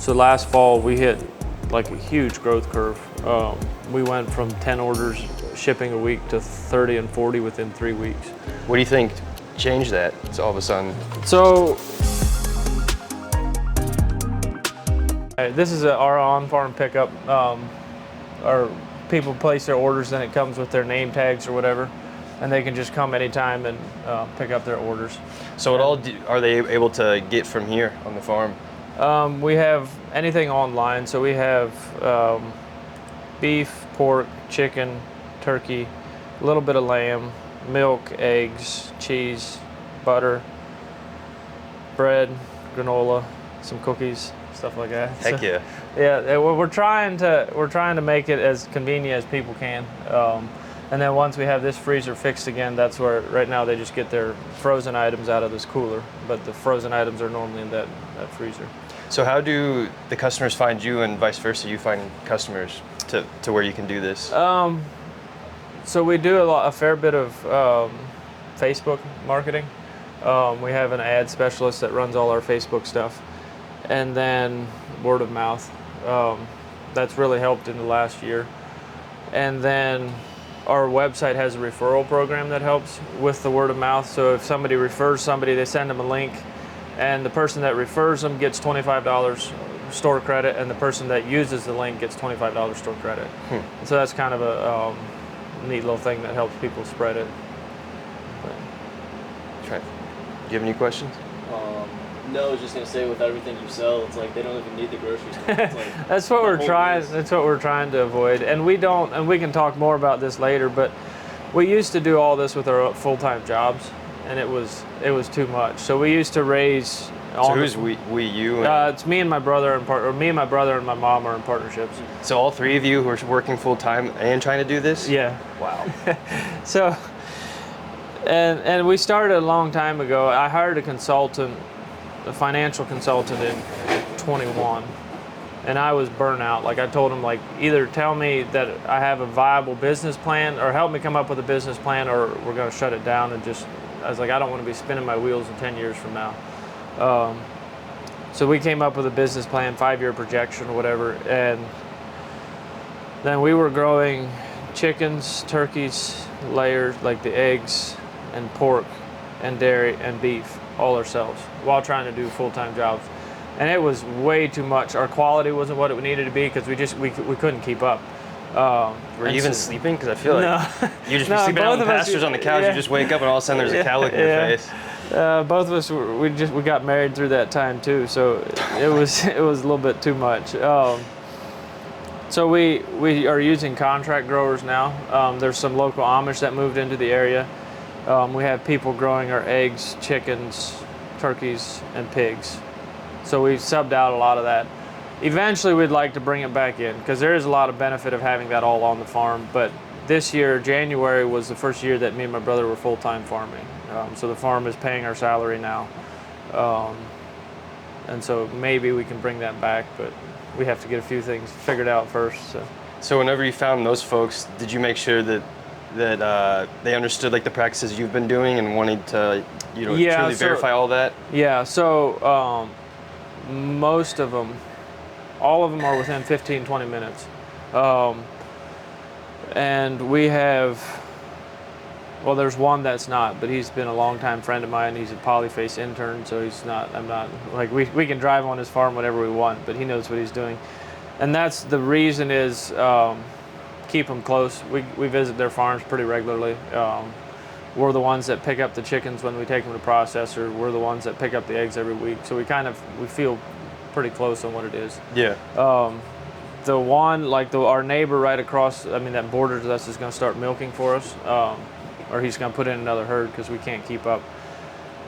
So last fall we hit like a huge growth curve. We went from 10 orders shipping a week to 30 and 40 within 3 weeks. What do you think changed that all of a sudden? So this is our on-farm pickup. Our people place their orders and it comes with their name tags or whatever, and they can just come anytime and pick up their orders. So what all are they able to get from here on the farm? We have anything online, so we have beef, pork, chicken, turkey, a little bit of lamb, milk, eggs, cheese, butter, bread, granola, some cookies, stuff like that. Heck yeah. Yeah, we're trying to make it as convenient as people can. And then once we have this freezer fixed again, that's where right now they just get their frozen items out of this cooler, but the frozen items are normally in that freezer. So how do the customers find you and vice versa, you find customers to where you can do this? So we do a fair bit of Facebook marketing. We have an ad specialist that runs all our Facebook stuff, and then word of mouth. That's really helped in the last year. And then our website has a referral program that helps with the word of mouth. So if somebody refers somebody, they send them a link, and the person that refers them gets $25 store credit, and the person that uses the link gets $25 store credit. So that's kind of a neat little thing that helps people spread it. Do you have any questions? No, I was just gonna say, with everything you sell, it's like they don't even need the grocery store. It's like That's what we're trying. That's what we're trying to avoid. And we don't. And we can talk more about this later. But we used to do all this with our full-time jobs, and it was too much. So we used to raise. So who's we you? It's me and my brother me and my brother and my mom are in partnerships. So all three of you who are working full-time and trying to do this? Yeah. Wow. So, and we started a long time ago. I hired a consultant, a financial consultant in 21, and I was burnt out. Like I told him, like, either tell me that I have a viable business plan or help me come up with a business plan, or we're going to shut it down. And just, I was like, I don't want to be spinning my wheels in 10 years from now. So we came up with a business plan, 5-year projection or whatever, and then we were growing chickens, turkeys, layers, like the eggs and pork and dairy and beef all ourselves while trying to do full-time jobs. And it was way too much. Our quality wasn't what it needed to be because we couldn't keep up. Were you even sleeping? Because I feel like you just be sleeping out in the pastures on the couch. Yeah. You just wake up and all of a sudden there's a cow look in your face. Both of us we got married through that time too, so it was a little bit too much. So we are using contract growers now. There's some local Amish that moved into the area. We have people growing our eggs, chickens, turkeys, and pigs. So we've subbed out a lot of that. Eventually we'd like to bring it back in because there is a lot of benefit of having that all on the farm. But this year, January, was the first year that me and my brother were full-time farming. So the farm is paying our salary now. And so maybe we can bring that back, but we have to get a few things figured out first. So whenever you found those folks, did you make sure that they understood like the practices you've been doing and wanted to, truly verify all that? Yeah, so most of them, all of them are within 15, 20 minutes. And we have, well, there's one that's not, but he's been a longtime friend of mine. He's a polyface intern, so I'm not, like, we can drive on his farm whenever we want, but he knows what he's doing. And that's the reason is, keep them close. We visit their farms pretty regularly. We're the ones that pick up the chickens when we take them to processor. We're the ones that pick up the eggs every week. So we feel pretty close on what it is. Yeah. The one, like our neighbor right across, that borders us is going to start milking for us, or he's going to put in another herd because we can't keep up.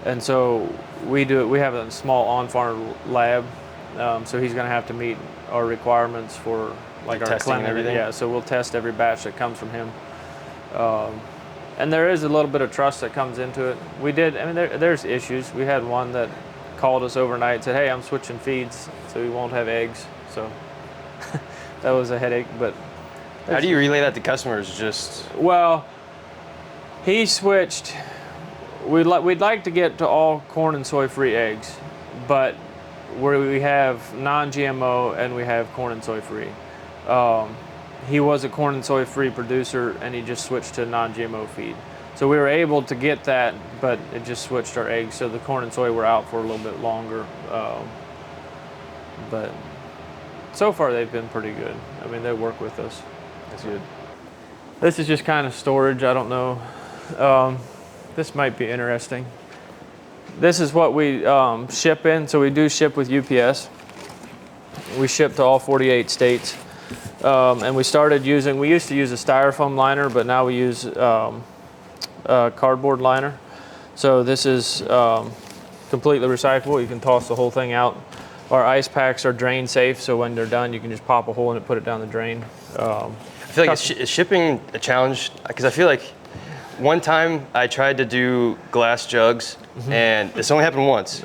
And so we have a small on-farm lab, so he's going to have to meet our requirements for like our testing and everything. Yeah, so we'll test every batch that comes from him. And there is a little bit of trust that comes into it. We did, there's issues. We had one that called us overnight and said, hey, I'm switching feeds, so we won't have eggs. So that was a headache, but. How do you relay that to customers? Well, he switched. We'd like to get to all corn and soy free eggs, but where we have non-GMO and we have corn and soy free. He was a corn and soy free producer, and he just switched to non-GMO feed. So we were able to get that, but it just switched our eggs. So the corn and soy were out for a little bit longer. But so far they've been pretty good. I mean, they work with us. That's good. This is just kind of storage. I don't know. This might be interesting. This is what we ship in. So we do ship with UPS. We ship to all 48 states. And we used to use a styrofoam liner, but now we use a cardboard liner. So this is completely recyclable. You can toss the whole thing out. Our ice packs are drain safe, so when they're done, you can just pop a hole in it, put it down the drain. I feel like is shipping a challenge? Because I feel like one time I tried to do glass jugs, and this only happened once.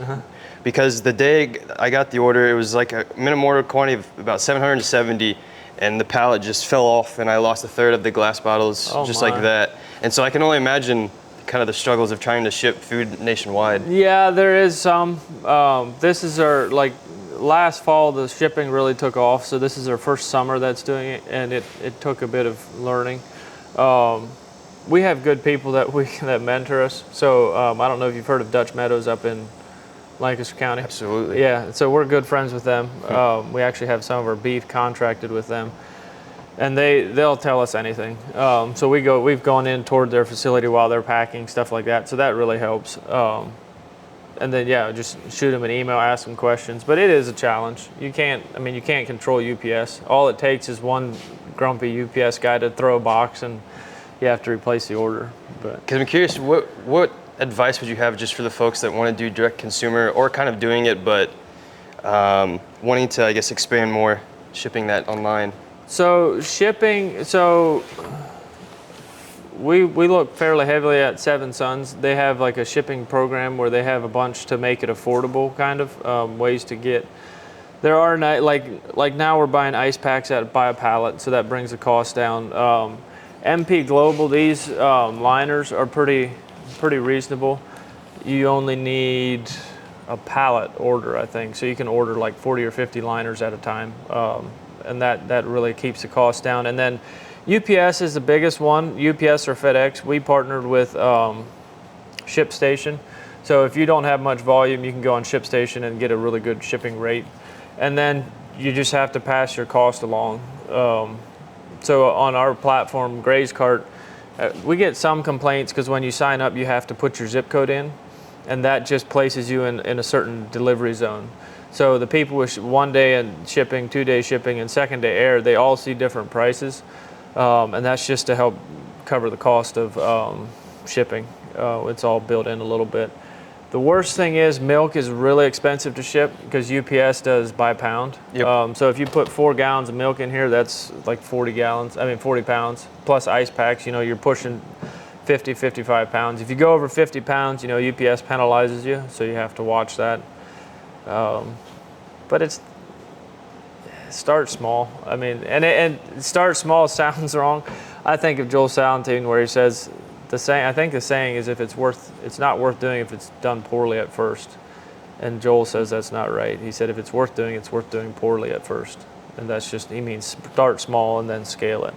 Because the day I got the order, it was like a minimum order quantity of about 770, and the pallet just fell off, and I lost a third of the glass bottles like that. And so I can only imagine kind of the struggles of trying to ship food nationwide. Yeah, there is some. This is our, like, last fall the shipping really took off, so this is our first summer that's doing it, and it took a bit of learning. We have good people that mentor us. So I don't know if you've heard of Dutch Meadows up in Lancaster County. Absolutely. Yeah, so we're good friends with them. We actually have some of our beef contracted with them, and they'll tell us anything. So we've gone in toward their facility while they're packing, stuff like that. So that really helps. And then just shoot them an email, ask them questions. But it is a challenge. You can't control UPS. All it takes is one grumpy UPS guy to throw a box, and you have to replace the order. But because I'm curious, what advice would you have just for the folks that want to do direct consumer, or kind of doing it but wanting to, I guess, expand more, shipping that online? So shipping, we look fairly heavily at Seven Sons. They have like a shipping program where they have a bunch to make it affordable, kind of ways to get. There are like now we're buying ice packs by a pallet, so that brings the cost down. MP Global, these liners are pretty reasonable. You only need a pallet order, I think, so you can order like 40 or 50 liners at a time, and that really keeps the cost down. And then UPS is the biggest one. UPS or FedEx. We partnered with ShipStation, so if you don't have much volume, you can go on ShipStation and get a really good shipping rate, and then you just have to pass your cost along. So on our platform, Gray's Cart, we get some complaints because when you sign up, you have to put your zip code in, and that just places you in a certain delivery zone. So the people with 1 day and shipping, 2 day shipping, and 2nd day air, they all see different prices, and that's just to help cover the cost of shipping. It's all built in a little bit. The worst thing is milk is really expensive to ship because UPS does by pound. Yep. So if you put 4 gallons of milk in here, that's like 40 pounds plus ice packs. You're pushing 50, 55 pounds. If you go over 50 pounds, UPS penalizes you, so you have to watch that. But start small. And start small sounds wrong. I think of Joel Salatin where he says, the saying is it's not worth doing if it's done poorly at first. And Joel says that's not right. He said if it's worth doing poorly at first. And he means start small and then scale it.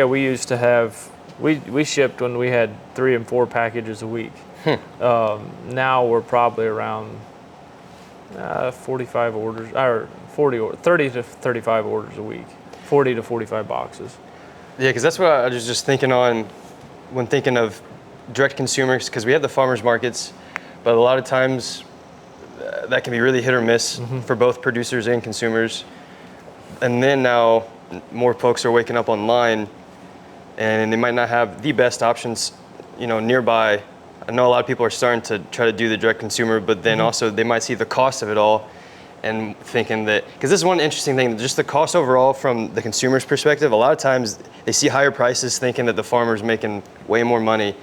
We used to have, we shipped when we had 3 and 4 packages a week. Now we're probably around 45 orders, or 30 to 35 orders a week, 40 to 45 boxes. Yeah, because that's what I was just thinking on when thinking of direct consumers, because we have the farmers markets, but a lot of times that can be really hit or miss for both producers and consumers. And then now more folks are waking up online, and they might not have the best options, nearby. I know a lot of people are starting to try to do the direct consumer, but then also they might see the cost of it all and thinking that, because this is one interesting thing, just the cost overall from the consumer's perspective, a lot of times they see higher prices thinking that the farmer's making way more money,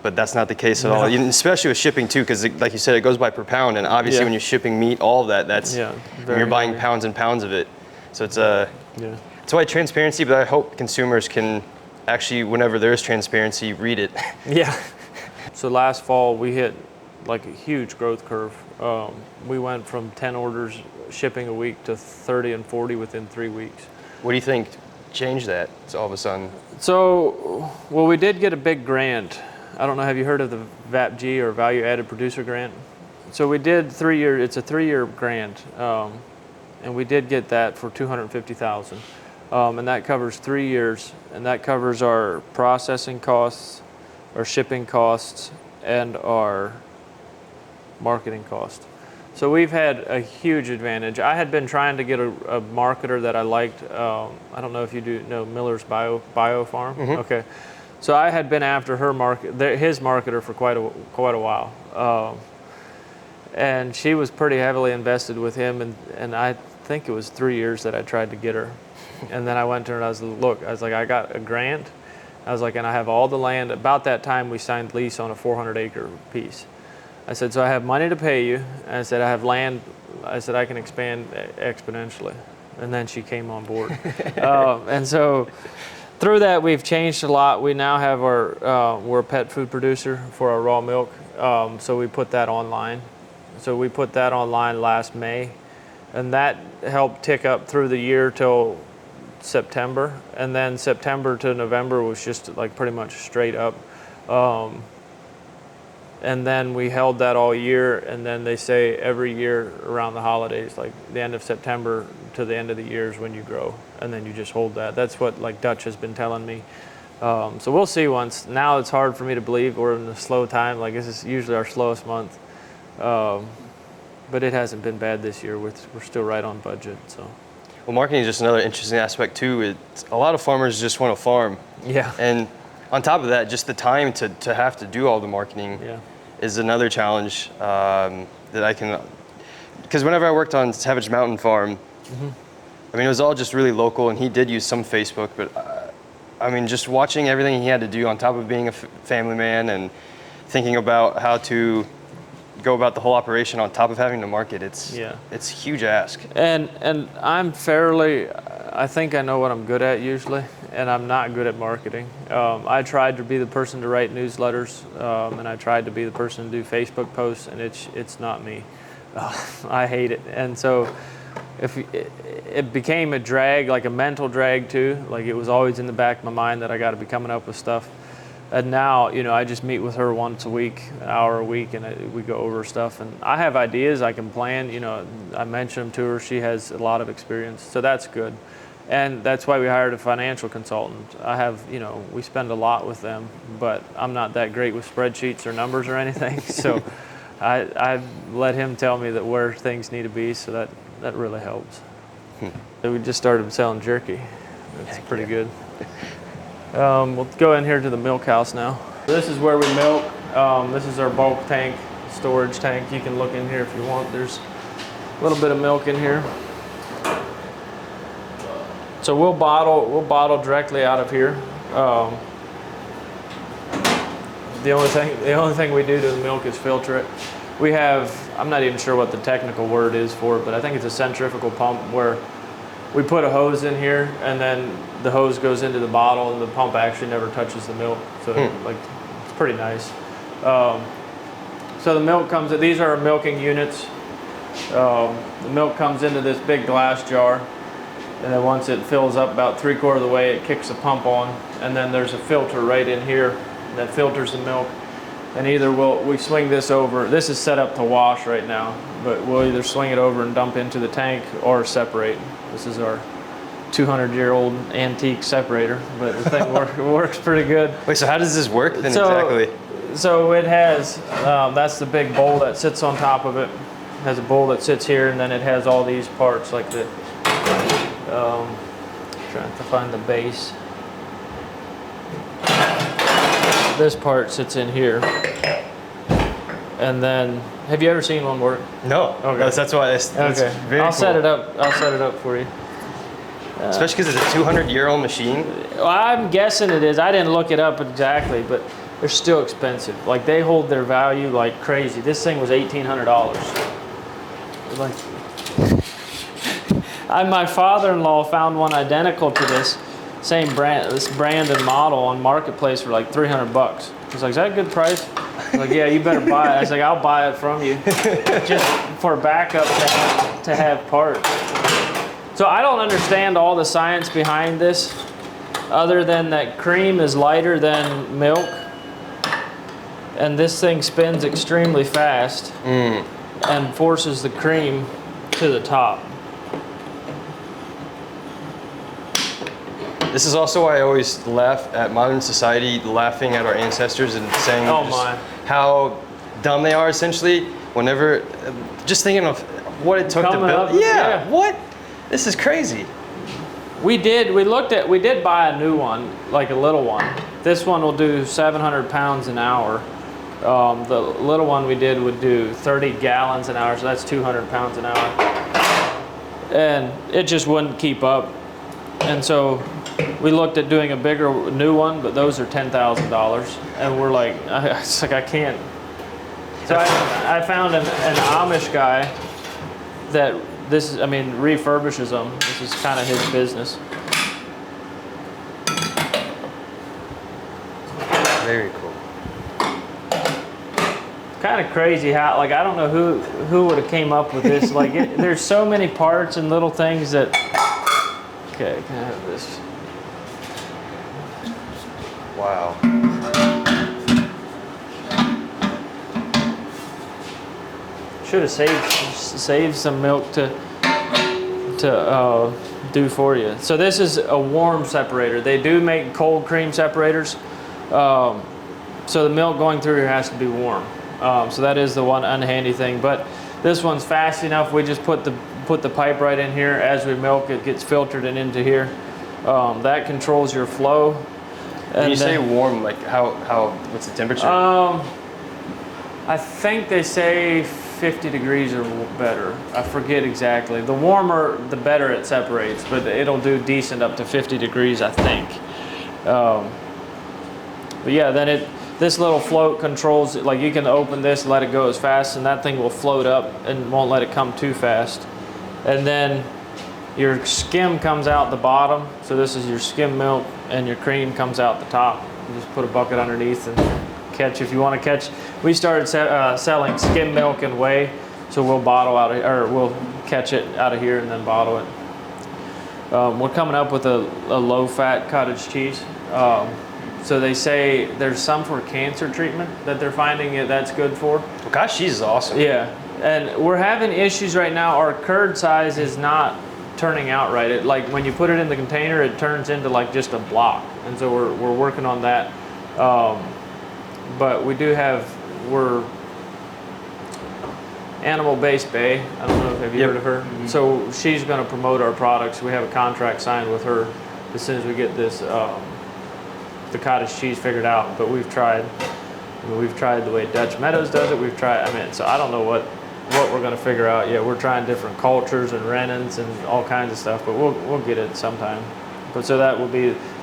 but that's not the case at all, especially with shipping too, because like you said, it goes by per pound, and obviously when you're shipping meat, all of that's you're buying pounds and pounds of it. So it's why transparency, but I hope consumers can actually, whenever there is transparency, read it. Yeah. So last fall we hit like a huge growth curve. We went from 10 orders shipping a week to 30 and 40 within 3 weeks. What do you think changed that all of a sudden? So, well, we did get a big grant. I don't know, have you heard of the VAPG, or Value Added Producer Grant? So we did 3 year, it's a 3-year grant, and we did get that for $250,000. And that covers 3 years, and that covers our processing costs, our shipping costs, and our marketing cost. So we've had a huge advantage. I had been trying to get a marketer that I liked. I don't know if you do know Miller's Bio Farm. Mm-hmm. Okay, so I had been after his marketer for quite a while, and she was pretty heavily invested with him. And I think it was 3 years that I tried to get her, and then I went to her and I was like, I got a grant. I was like, and I have all the land. About that time, we signed lease on a 400-acre piece. I said, so I have money to pay you. And I said, I have land. I said, I can expand exponentially. And then she came on board. And so through that, we've changed a lot. We now have we're a pet food producer for our raw milk. So we put that online. So we put that online last May. And that helped tick up through the year till September. And then September to November was just like pretty much straight up. And then we held that all year, and then they say every year around the holidays, like the end of September to the end of the year is when you grow, and then you just hold that. That's what like Dutch has been telling me. So we'll see once. Now it's hard for me to believe we're in a slow time. Like this is usually our slowest month, but it hasn't been bad this year. We're still right on budget. So. Well, marketing is just another interesting aspect too. A lot of farmers just want to farm. Yeah. And on top of that, just the time to have to do all the marketing is another challenge that I can, because whenever I worked on Savage Mountain Farm, mm-hmm. I mean, it was all just really local, and he did use some Facebook, but I mean, just watching everything he had to do on top of being a family man and thinking about how to go about the whole operation on top of having to market, it's a huge ask. And I think I know what I'm good at usually, and I'm not good at marketing. I tried to be the person to write newsletters, and I tried to be the person to do Facebook posts, and it's not me. I hate it. And so it became a drag, like a mental drag too. Like it was always in the back of my mind that I got to be coming up with stuff. And now, I just meet with her once a week, an hour a week, and we go over stuff. And I have ideas I can plan. I mention them to her. She has a lot of experience, so that's good. And that's why we hired a financial consultant. We spend a lot with them, but I'm not that great with spreadsheets or numbers or anything. So I let him tell me that where things need to be, so that really helps. So we just started selling jerky. That's pretty good. We'll go in here to the milk house now. This is where we milk. This is our bulk tank, storage tank. You can look in here if you want. There's a little bit of milk in here. So we'll bottle directly out of here. The only thing we do to the milk is filter it. We have, I'm not even sure what the technical word is for it, but I think it's a centrifugal pump where we put a hose in here, and then the hose goes into the bottle, and the pump actually never touches the milk. So it's pretty nice. So the milk comes, these are our milking units. The milk comes into this big glass jar, and then once it fills up about 3/4 of the way, it kicks the pump on, and then there's a filter right in here that filters the milk. And either we swing this over, this is set up to wash right now, but we'll either swing it over and dump into the tank or separate. This is our 200-year-old antique separator, but the thing works pretty good. Wait, so how does this work then exactly? So it has, that's the big bowl that sits on top of it. It has a bowl that sits here, and then it has all these parts like the, trying to find the base. This part sits in here. And then, have you ever seen one work? No. Okay. That's why it's very I'll cool. set it up. I'll set it up for you. Especially because it's a 200-year-old machine. Well, I'm guessing it is. I didn't look it up exactly, but they're still expensive. Like they hold their value like crazy. This thing was $1,800. My father-in-law found one identical to this same brand, and model on Marketplace for like $300. He's like, "Is that a good price?" Like, yeah, you better buy it. I was like, I'll buy it from you, just for backup to have parts. So I don't understand all the science behind this, other than that cream is lighter than milk, and this thing spins extremely fast and forces the cream to the top. This is also why I always laugh at modern society, laughing at our ancestors and saying how dumb they are, essentially. Whenever, just thinking of what it took to build. Yeah, what? This is crazy. We did buy a new one, like a little one. This one will do 700 pounds an hour. The little one we did would do 30 gallons an hour, so that's 200 pounds an hour. And it just wouldn't keep up. And so we looked at doing a bigger new one, but those are $10,000. And we're like, it's like, I can't. So I found an Amish guy that refurbishes them. This is kind of his business. Very cool. Kind of crazy how, like, I don't know who would have came up with this. Like, there's so many parts and little things that. Okay, can I have this? Wow. Should have saved some milk to do for you. So this is a warm separator. They do make cold cream separators. So the milk going through here has to be warm. So that is the one unhandy thing. But this one's fast enough. We just put the pipe right in here. As we milk, it gets filtered and into here. That controls your flow. When you say warm, like what's the temperature? I think they say 50 degrees or better. I forget exactly. The warmer, the better it separates, but it'll do decent up to 50 degrees, I think. But yeah, then this little float controls it. Like, you can open this, let it go as fast, and that thing will float up and won't let it come too fast. And then your skim comes out the bottom. So this is your skim milk, and your cream comes out the top. You just put a bucket underneath and catch if you want to catch. We started selling skim milk and whey, so we'll we'll catch it out of here and then bottle it. We're coming up with a low-fat cottage cheese. So they say there's some for cancer treatment that they're finding that's good for. Well, gosh, cheese is awesome. Yeah, and we're having issues right now. Our curd size is not turning out right. It, like, when you put it in the container, it turns into like just a block, and so we're working on that. But we're Animal-Based Bay. I don't know if you heard of her. Mm-hmm. So she's going to promote our products. We have a contract signed with her as soon as we get this the cottage cheese figured out. But we've tried. We've tried the way Dutch Meadows does it. We've tried. So I don't know what we're going to figure out yet. We're trying different cultures and renins and all kinds of stuff. But we'll get it sometime. But so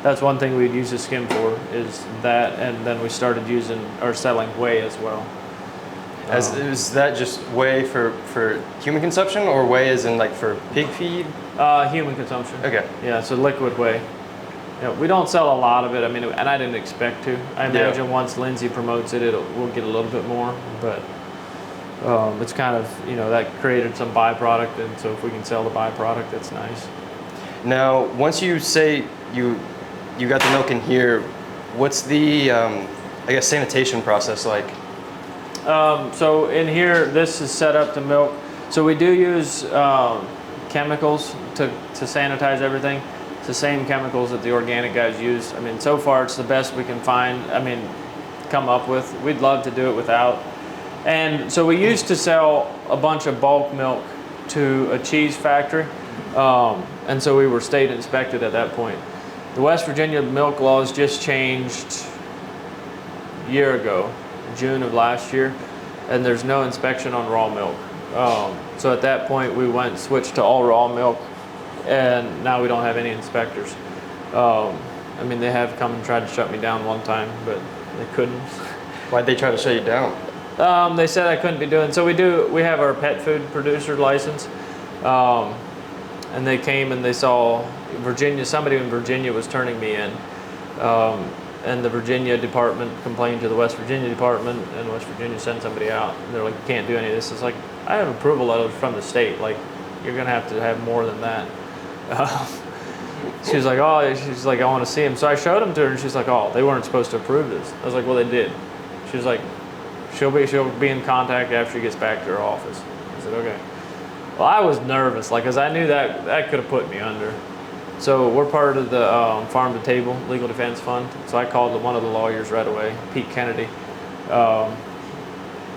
that's one thing we'd use the skim for, is that, and then we started selling whey as well. Is that just whey for human consumption, or whey as in like for pig feed? Human consumption. Okay. Yeah, so liquid whey. Yeah, we don't sell a lot of it. And I didn't expect to. I imagine once Lindsay promotes it, we'll get a little bit more. But it's kind of, that created some byproduct, and so if we can sell the byproduct, that's nice. Now, once you say you got the milk in here, what's the sanitation process like? So in here, this is set up to milk. So we do use chemicals to sanitize everything. It's the same chemicals that the organic guys use. So far it's the best we can come up with. We'd love to do it without. And so we used to sell a bunch of bulk milk to a cheese factory. And so we were state inspected at that point. The West Virginia milk laws just changed a year ago, June of last year, and there's no inspection on raw milk. So at that point we switched to all raw milk, and now we don't have any inspectors. They have come and tried to shut me down one time, but they couldn't. Why'd they try to shut you down? They said I couldn't be doing. So we have our pet food producer license. And they came and they saw somebody in Virginia was turning me in. and the Virginia department complained to the West Virginia department, and West Virginia sent somebody out. And they're like, you can't do any of this. It's like, I have approval letters from the state. Like, you're gonna have to have more than that. She was like, oh, she's like, I want to see him. So I showed him to her, and she's like, oh, they weren't supposed to approve this. I was like, well, they did. She was like, she'll be in contact after she gets back to her office. I said, okay. Well, I was nervous, like, cause I knew that could have put me under. So we're part of the Farm to Table Legal Defense Fund. So I called one of the lawyers right away, Pete Kennedy.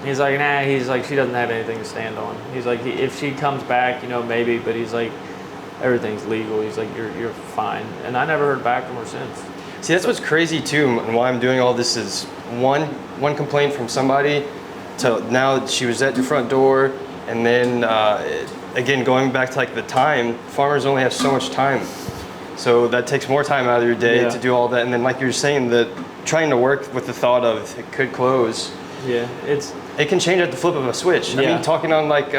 He's like, nah, he's like, she doesn't have anything to stand on. He's like, if she comes back, you know, maybe, but he's like, everything's legal. He's like, you're fine. And I never heard back from her since. See, that's what's crazy too, and why I'm doing all this is one complaint from somebody to now she was at your front door, and then again, going back to like the time, farmers only have so much time. So that takes more time out of your day to do all that. And then like you're saying, that trying to work with the thought of it could close. Yeah, it can change at the flip of a switch. Yeah. I mean, talking on like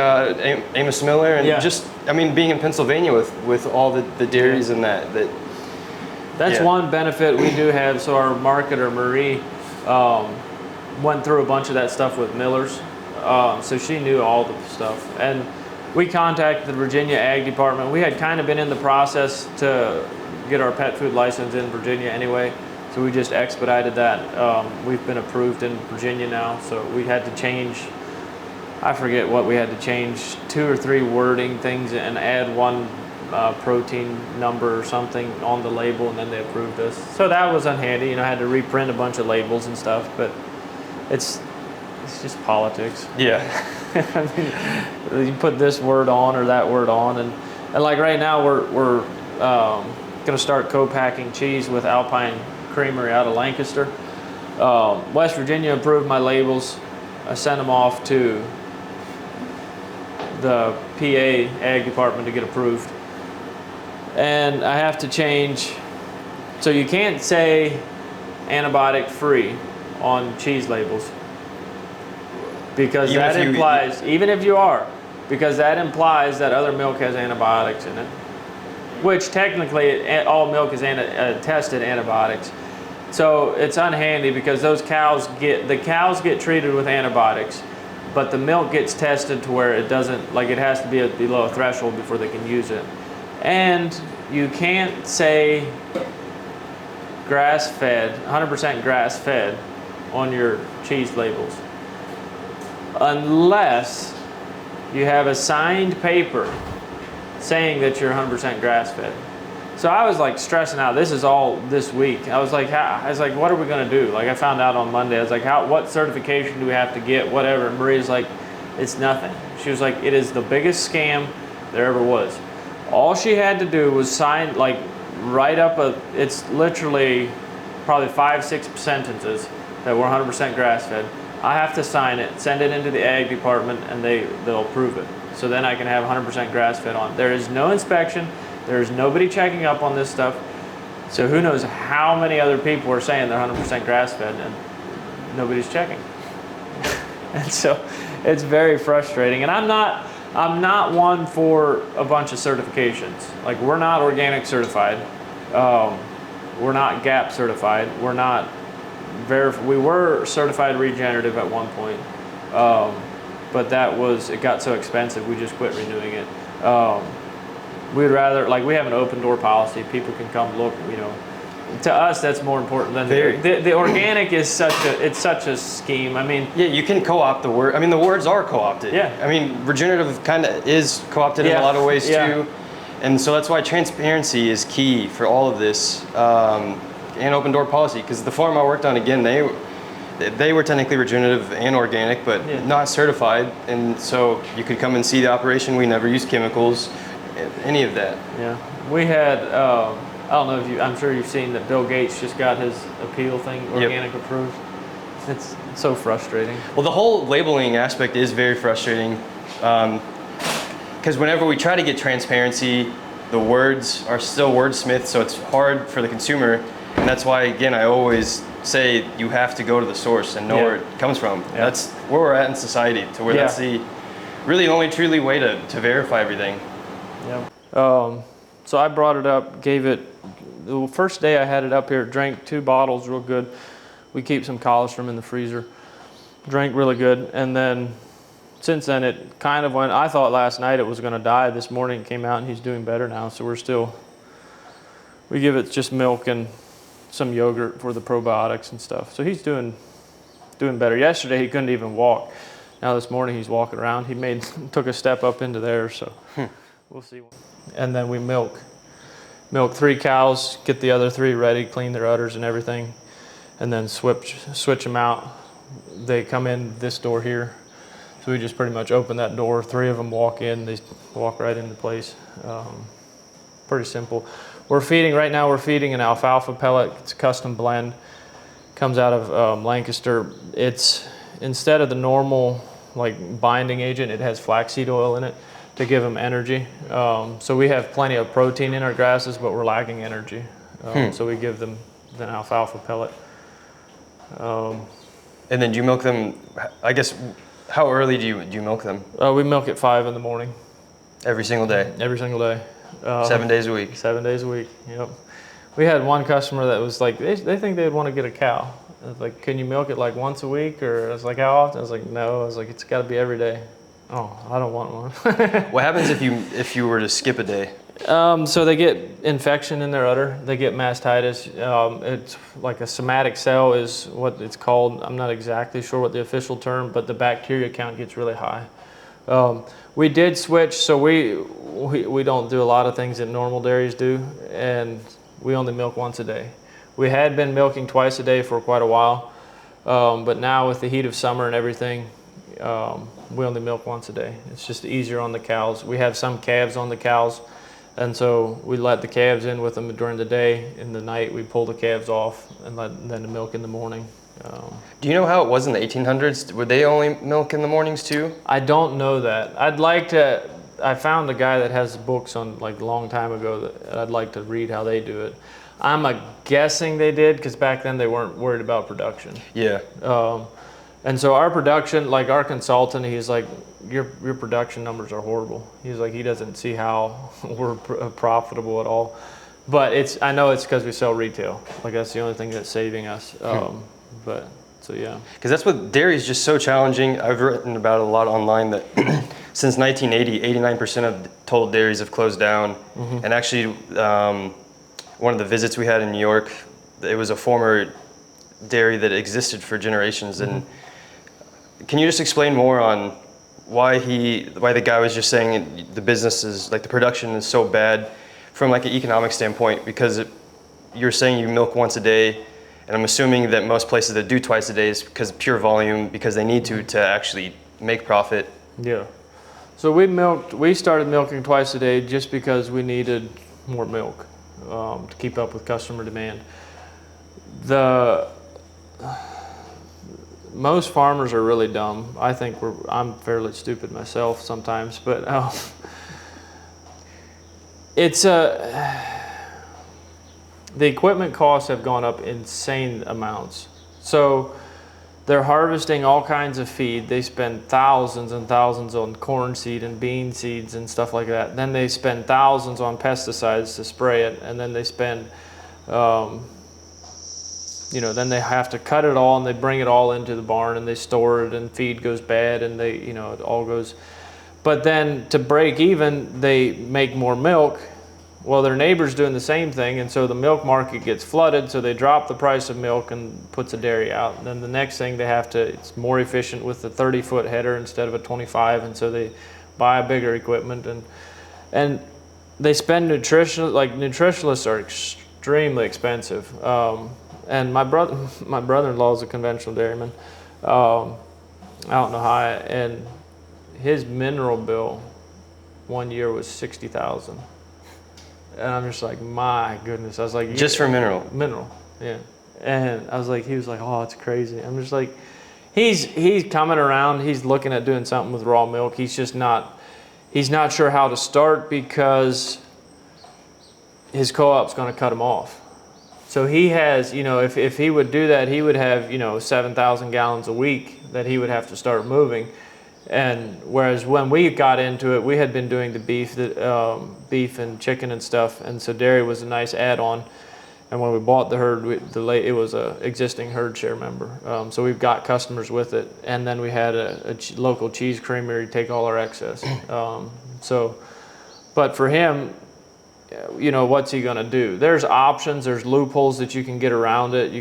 Amos Miller and just, I mean, being in Pennsylvania with all the dairies and that's one benefit we do have. So our marketer, Marie, went through a bunch of that stuff with Miller's. So she knew all the stuff. And we contacted the Virginia Ag Department. We had kind of been in the process to get our pet food license in Virginia anyway. So we just expedited that. We've been approved in Virginia now. So we had to change, I forget what we had to change, 2 or 3 wording things and add one protein number or something on the label, and then they approved us. So that was unhandy. You know, I had to reprint a bunch of labels and stuff, but it's just politics. Yeah. I mean, you put this word on or that word on, and like right now we're gonna start co-packing cheese with Alpine Creamery out of Lancaster. West Virginia approved my labels. I sent them off to the PA Ag Department to get approved, and I have to change. So you can't say antibiotic free on cheese labels, because that implies, even if you are, because that implies that other milk has antibiotics in it, which technically all milk is tested antibiotics. So it's unhandy because those cows get treated with antibiotics, but the milk gets tested to where it doesn't, like it has to be below a threshold before they can use it. And you can't say grass-fed, 100% grass-fed on your cheese labels, unless you have a signed paper saying that you're 100% grass-fed. So I was like stressing out. This is all this week. I was like, what are we gonna do? Like I found out on Monday. I was like, what certification do we have to get? Whatever. And Maria's like, it's nothing. She was like, it is the biggest scam there ever was. All she had to do was sign, like, write up it's literally probably 5-6 sentences that were 100% grass-fed. I have to sign it, send it into the Ag Department, and they'll approve it. So then I can have 100% grass-fed on. There is no inspection. There's nobody checking up on this stuff. So who knows how many other people are saying they're 100% grass-fed and nobody's checking. And so it's very frustrating. And I'm not one for a bunch of certifications. Like, we're not organic certified. We're not GAP certified. We're not we were certified regenerative at one point. But it got so expensive we just quit renewing it. We'd rather, like, we have an open door policy. People can come look, you know. To us, that's more important than the organic is such a scheme. I mean, yeah, you can co-opt the word. I mean, the words are co-opted. Yeah. I mean, regenerative kind of is co-opted in a lot of ways too, and so that's why transparency is key for all of this, and open door policy. Because the farm I worked on, again, they were technically regenerative and organic, but not certified, and so you could come and see the operation. We never used chemicals, any of that. Yeah, we had. I don't know if I'm sure you've seen that Bill Gates just got his appeal thing organic approved. It's so frustrating. Well, the whole labeling aspect is very frustrating, because whenever we try to get transparency, the words are still wordsmith, so it's hard for the consumer, and that's why, again, I always say you have to go to the source and know where it comes from. Yeah. That's where we're at in society, to where that's the really only truly way to verify everything. Yeah. So I brought it up, gave it, the first day I had it up here, it drank 2 bottles real good. We keep some colostrum in the freezer. Drank really good. And then since then it kind of went, I thought last night it was gonna die. This morning it came out and he's doing better now. So we give it just milk and some yogurt for the probiotics and stuff. So he's doing better. Yesterday he couldn't even walk. Now this morning he's walking around. He took a step up into there, so we'll see. And then we milk 3 cows, get the other 3 ready, clean their udders and everything, and then switch them out. They come in this door here, so we just pretty much open that door. 3 of them walk in, they walk right into place. Pretty simple. Right now we're feeding an alfalfa pellet. It's a custom blend. Comes out of Lancaster. It's, instead of the normal like binding agent, it has flaxseed oil in it to give them energy. So we have plenty of protein in our grasses, but we're lacking energy. So we give them an alfalfa pellet. And then do you milk them, I guess, how early do you milk them? We milk at 5 in the morning. Every single day? Every single day. 7 days a week? 7 days a week, yep. We had one customer that was like, they think they'd want to get a cow. I was like, can you milk it like once a week? Or I was like, how often? I was like, no. I was like, it's got to be every day. Oh, I don't want one. What happens if you were to skip a day? So they get infection in their udder. They get mastitis. It's like a somatic cell is what it's called. I'm not exactly sure what the official term, but the bacteria count gets really high. We did switch, so we don't do a lot of things that normal dairies do, and we only milk once a day. We had been milking twice a day for quite a while, but now with the heat of summer and everything, we only milk once a day. It's just easier on the cows. We have some calves on the cows, and so we let the calves in with them during the day. In the night, we pull the calves off and let them milk in the morning. Do you know how it was in the 1800s? Would they only milk in the mornings too? I don't know that. I found a guy that has books on like a long time ago that I'd like to read how they do it. I'm guessing they did, because back then they weren't worried about production. Yeah. And so our production, like our consultant, he's like, your production numbers are horrible. He's like, he doesn't see how we're profitable at all. But I know it's because we sell retail. Like that's the only thing that's saving us. But so yeah. Because that's what dairy is just so challenging. I've written about it a lot online that since 1980, 89% of total dairies have closed down. Mm-hmm. And actually, one of the visits we had in New York, it was a former dairy that existed for generations. Mm-hmm. And can you just explain more on why the guy was just saying the business is like the production is so bad from like an economic standpoint? Because you're saying you milk once a day, and I'm assuming that most places that do twice a day is because of pure volume, because they need to actually make profit. Yeah. So we started milking twice a day just because we needed more milk to keep up with customer demand. Most farmers are really dumb. I think I'm fairly stupid myself sometimes, but the equipment costs have gone up insane amounts. So they're harvesting all kinds of feed. They spend thousands and thousands on corn seed and bean seeds and stuff like that. Then they spend thousands on pesticides to spray it, and then they spend then they have to cut it all and they bring it all into the barn and they store it, and feed goes bad and it all goes. But then to break even, they make more milk. Well, their neighbor's doing the same thing, and so the milk market gets flooded, so they drop the price of milk and puts a dairy out. And then the next thing it's more efficient with the 30-foot header instead of a 25, and so they buy a bigger equipment, and they spend nutritionalists are extremely expensive. And my brother-in-law is a conventional dairyman out in Ohio, and his mineral bill one year was $60,000. And I'm just like, my goodness. I was like, just for mineral? Mineral, yeah. And he was like, oh, it's crazy. I'm just like, he's coming around. He's looking at doing something with raw milk. He's not sure how to start because his co-op's going to cut him off. So he has, if he would do that, he would have, 7,000 gallons a week that he would have to start moving. And whereas when we got into it, we had been doing the beef and chicken and stuff, and so dairy was a nice add-on. And when we bought the herd, it was a existing herd share member. So we've got customers with it, and then we had a local cheese creamery take all our excess. But for him, you know, what's he gonna do? There's options, there's loopholes that you can get around it.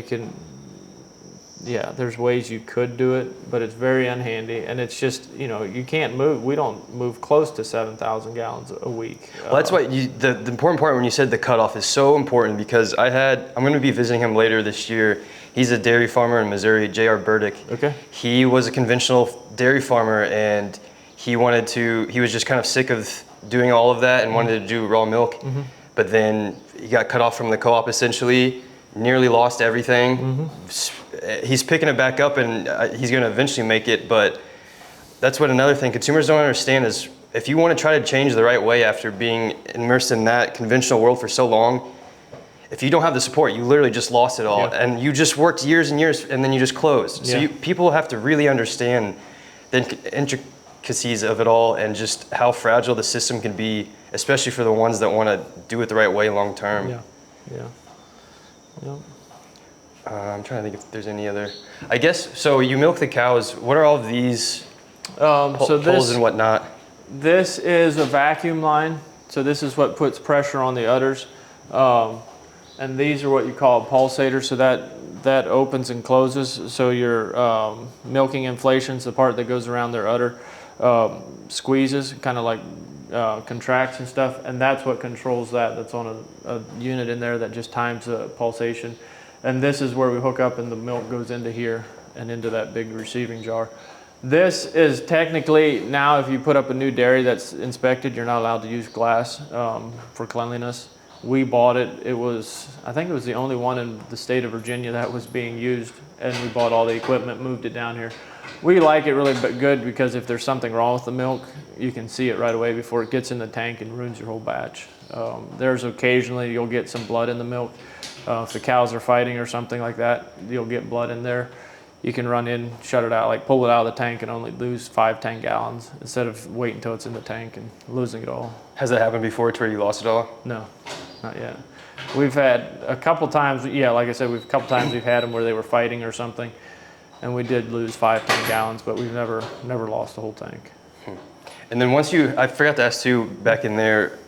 There's ways you could do it, but it's very unhandy, and it's just, you know, you can't move. We don't move close to 7,000 gallons a week. Well, that's why the important part when you said the cutoff is so important, because I'm going to be visiting him later this year. He's a dairy farmer in Missouri, J.R. Burdick. Okay. He was a conventional dairy farmer, and he was just kind of sick of doing all of that and wanted to do raw milk. Mm-hmm. But then he got cut off from the co-op essentially, nearly lost everything. Mm-hmm. He's picking it back up, and he's going to eventually make it. But that's what another thing consumers don't understand is, if you want to try to change the right way after being immersed in that conventional world for so long, if you don't have the support, you literally just lost it all. Yeah. And you just worked years and years, and then you just closed. Yeah. So people have to really understand the intricacies of it all, and just how fragile the system can be, especially for the ones that want to do it the right way long term. Yeah. I'm trying to think if there's any other. I guess, so you milk the cows. What are all of these poles and whatnot? This is a vacuum line. So this is what puts pressure on the udders. And these are what you call a pulsator. So that opens and closes. So your milking inflation's the part that goes around their udder, squeezes, kind of like contracts and stuff. And that's what controls that. That's on a unit in there that just times the pulsation. And this is where we hook up, and the milk goes into here and into that big receiving jar. This is technically, now if you put up a new dairy that's inspected, you're not allowed to use glass for cleanliness. We bought it. I think it was the only one in the state of Virginia that was being used, and we bought all the equipment, moved it down here. We like it really good because if there's something wrong with the milk, you can see it right away before it gets in the tank and ruins your whole batch. There's occasionally you'll get some blood in the milk. If the cows are fighting or something like that, you'll get blood in there. You can run in, shut it out, like pull it out of the tank and only lose 5-10 gallons instead of waiting until it's in the tank and losing it all. Has that happened before to where you lost it all? No, not yet. We've had a couple times, like I said, we've had them where they were fighting or something, and we did lose 5-10 gallons, but we've never lost the whole tank. And then I forgot to ask too, back in there,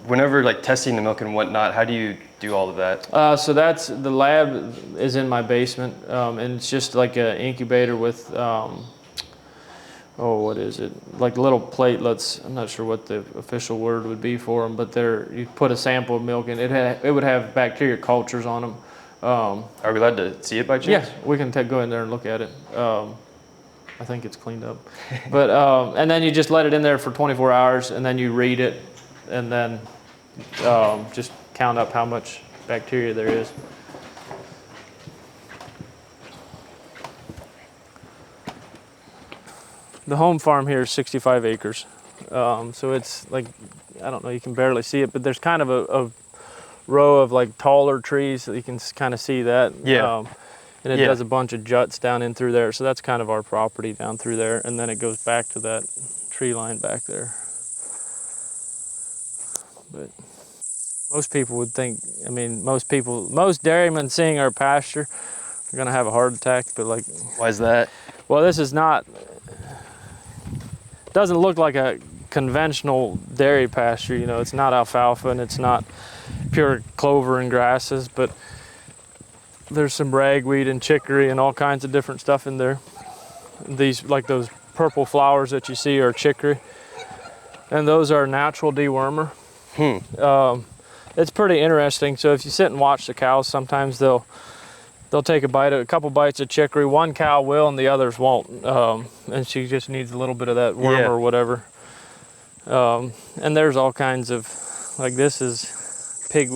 whenever like testing the milk and whatnot, how do you do all of that? So the lab is in my basement, and it's just like an incubator with, what is it? Like little platelets. I'm not sure what the official word would be for them, but you put a sample of milk in. It would have bacteria cultures on them. Are we allowed to see it by chance? Yeah, we can go in there and look at it. I think it's cleaned up. But and then you just let it in there for 24 hours, and then you read it, and then just count up how much bacteria there is. The home farm here is 65 acres. So it's like, I don't know, you can barely see it, but there's kind of a row of like taller trees, so you can kind of see that. Yeah. And it does a bunch of juts down in through there. So that's kind of our property down through there. And then it goes back to that tree line back there. But most people would think, most dairymen seeing our pasture are gonna have a heart attack, but like. Why is that? Well, this is doesn't look like a conventional dairy pasture, it's not alfalfa and it's not pure clover and grasses, but there's some ragweed and chicory and all kinds of different stuff in there. These, like those purple flowers that you see, are chicory, and those are natural dewormer. It's pretty interesting. So if you sit and watch the cows, sometimes they'll take a couple bites of chicory. One cow will and the others won't, and she just needs a little bit of that worm or whatever. And there's all kinds of, like this is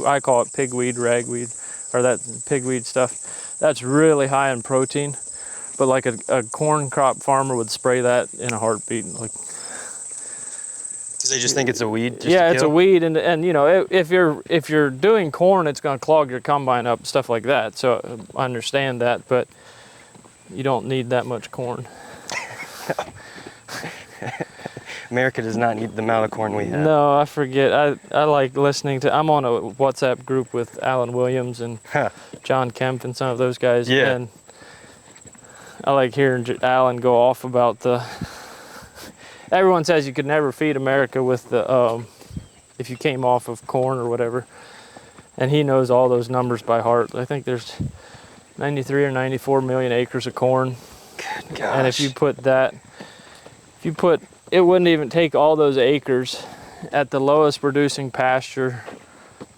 I call it pigweed, ragweed, or that pigweed stuff. That's really high in protein, but like a corn crop farmer would spray that in a heartbeat. Like, because they just think it's a weed. It's a weed, and if you're doing corn, it's going to clog your combine up, stuff like that. So I understand that, but you don't need that much corn. America does not need the amount of corn we have. No, I forget. I like listening to. I'm on a WhatsApp group with Alan Williams and John Kemp and some of those guys. Yeah. And I like hearing Alan go off about the. Everyone says you could never feed America with the if you came off of corn or whatever, and he knows all those numbers by heart. I think there's 93 or 94 million acres of corn. Good gosh. And if you put, it wouldn't even take all those acres at the lowest producing pasture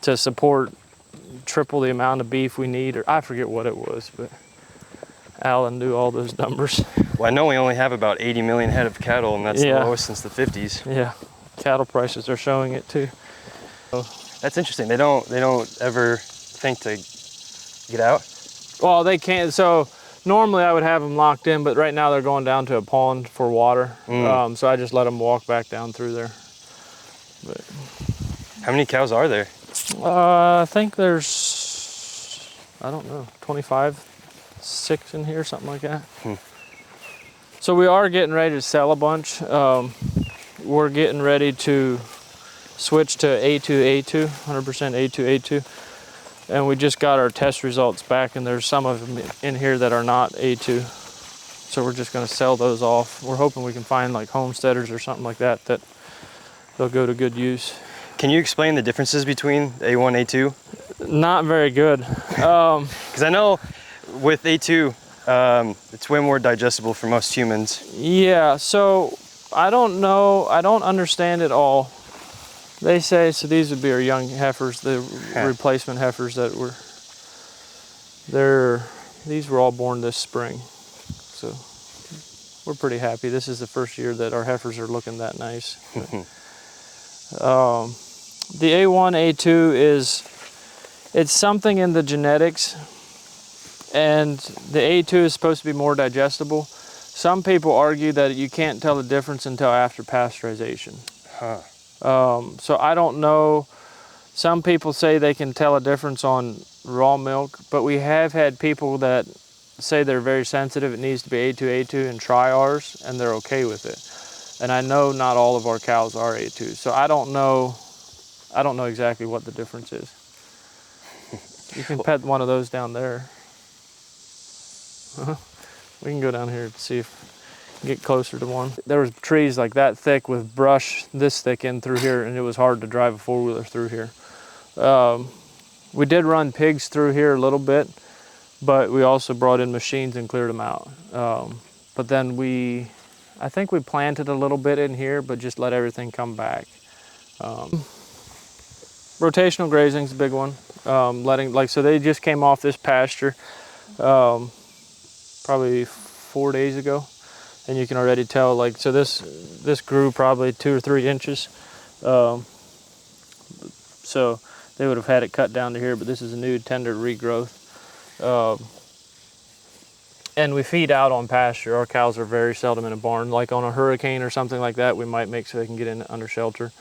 to support triple the amount of beef we need, or I forget what it was, but Alan knew all those numbers. Well, I know we only have about 80 million head of cattle, and that's Yeah. the lowest since the 50s. Yeah, cattle prices are showing it too. That's interesting. They don't ever think to get out. Well, they can't. So normally I would have them locked in, but right now they're going down to a pond for water. So I just let them walk back down through there. But How many cows are there? I think there's, I don't know, 25, 6 in here, something like that. So we are getting ready to sell a bunch. We're getting ready to switch to A2, 100% A2. And we just got our test results back, and there's some of them in here that are not A2. So we're just gonna sell those off. We're hoping we can find like homesteaders or something like that they'll go to good use. Can you explain the differences between A1, A2? Not very good. Because I know with A2, it's way more digestible for most humans. Yeah, so I don't know, I don't understand it all. They say, so these would be our young heifers, the replacement heifers that these were all born this spring. So we're pretty happy. This is the first year that our heifers are looking that nice. The A1, A2 it's something in the genetics, and the A2 is supposed to be more digestible. Some people argue that you can't tell the difference until after pasteurization. So I don't know. Some people say they can tell a difference on raw milk, but we have had people that say they're very sensitive, it needs to be A2 and try ours, and they're okay with it. And I know not all of our cows are A2, so I don't know exactly what the difference is. You can pet one of those down there. We can go down here to see if we can get closer to one. There was trees like that thick with brush this thick in through here, and it was hard to drive a four-wheeler through here. We did run pigs through here a little bit, but we also brought in machines and cleared them out. But then I think we planted a little bit in here, but just let everything come back. Rotational grazing is a big one. So they just came off this pasture probably 4 days ago, and you can already tell, so this grew probably 2 or 3 inches. So they would have had it cut down to here, but this is a new tender regrowth. And we feed out on pasture. Our cows are very seldom in a barn. Like on a hurricane or something like that, we might make so they can get in under shelter.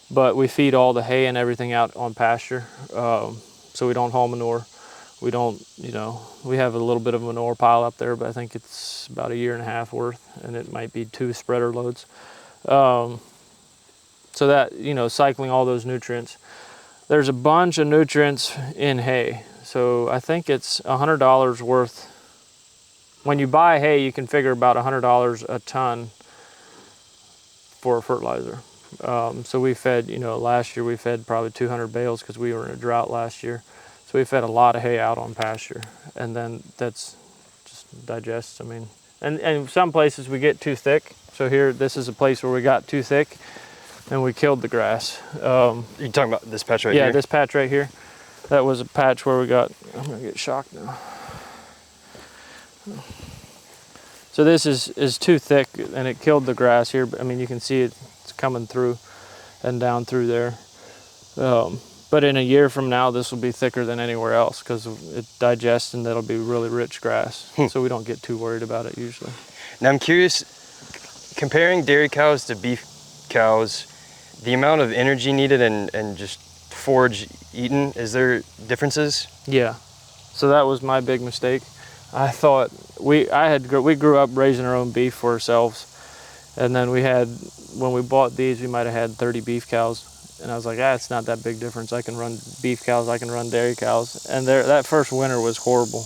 But we feed all the hay and everything out on pasture. So we don't haul manure. We don't, we have a little bit of a manure pile up there, but I think it's about 1.5 years worth, and it might be 2 spreader loads. So that, cycling all those nutrients. There's a bunch of nutrients in hay. So I think it's $100 worth. When you buy hay, you can figure about $100 a ton for fertilizer. So we fed, last year we fed probably 200 bales because we were in a drought last year. So we fed a lot of hay out on pasture, and then that's just digests. And some places we get too thick. So here, this is a place where we got too thick, and we killed the grass. You're talking about this patch right here? Yeah, this patch right here. That was a patch where I'm gonna get shocked now. So this is too thick, and it killed the grass here. You can see it's coming through and down through there. But in a year from now, this will be thicker than anywhere else because it digests, and that'll be really rich grass. So we don't get too worried about it usually. Now I'm curious, comparing dairy cows to beef cows, the amount of energy needed and just forage eaten, is there differences? Yeah. So that was my big mistake. I thought we grew up raising our own beef for ourselves, and then we had when we bought these, we might have had 30 beef cows. And I was like, it's not that big difference. I can run beef cows, I can run dairy cows. And that first winter was horrible.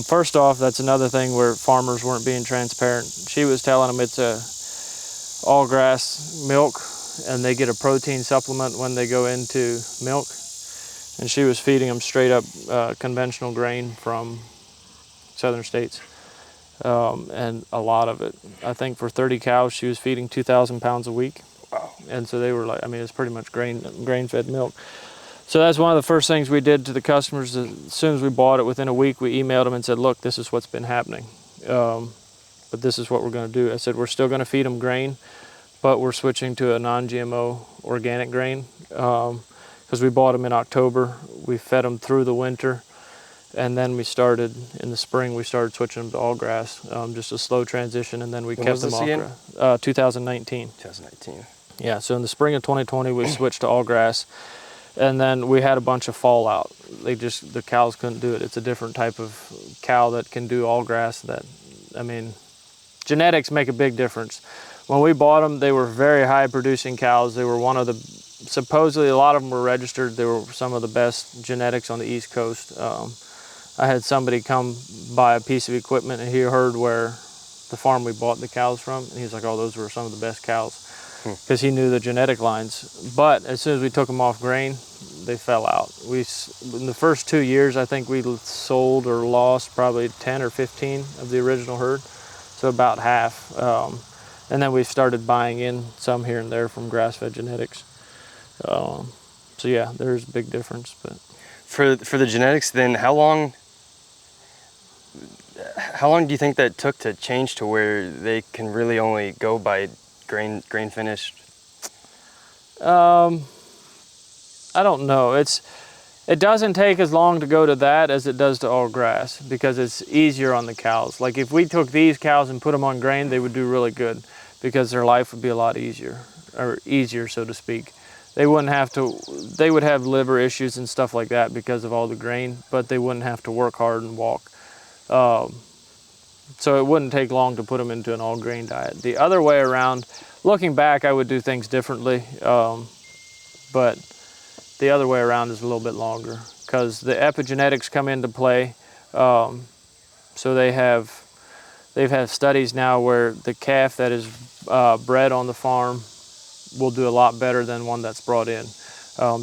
First off, that's another thing where farmers weren't being transparent. She was telling them it's a all grass milk, and they get a protein supplement when they go into milk. And she was feeding them straight up conventional grain from southern states. And a lot of it. I think for 30 cows, she was feeding 2,000 pounds a week. Wow. And so they were like, it's pretty much grain-fed milk. So that's one of the first things we did to the customers. As soon as we bought it, within a week, we emailed them and said, look, this is what's been happening. But this is what we're going to do. I said, we're still going to feed them grain, but we're switching to a non-GMO organic grain. Because we bought them in October. We fed them through the winter. And then we started, in the spring, we started switching them to all grass. Just a slow transition, and then we kept them all grass. 2019. 2019. Yeah, so in the spring of 2020, we switched to all grass, and then we had a bunch of fallout. The cows couldn't do it. It's a different type of cow that can do all grass. Genetics make a big difference. When we bought them, they were very high producing cows. They were supposedly a lot of them were registered. They were some of the best genetics on the East Coast. I had somebody come buy a piece of equipment, and he heard where the farm we bought the cows from, and he was like, oh, those were some of the best cows, because he knew the genetic lines. But as soon as we took them off grain, they fell out. In the first 2 years, I think we sold or lost probably 10 or 15 of the original herd, so about half. And then we started buying in some here and there from grass-fed genetics. So yeah, there's a big difference. But for the genetics, then how long do you think that took to change to where they can really only go by grain finished? I don't know. It doesn't take as long to go to that as it does to all grass, because it's easier on the cows. Like if we took these cows and put them on grain, they would do really good, because their life would be a lot easier, so to speak. They would have liver issues and stuff like that because of all the grain, but they wouldn't have to work hard and walk. So it wouldn't take long to put them into an all grain diet. The other way around, looking back, I would do things differently, but the other way around is a little bit longer, because the epigenetics come into play. So they've had studies now where the calf that is bred on the farm will do a lot better than one that's brought in.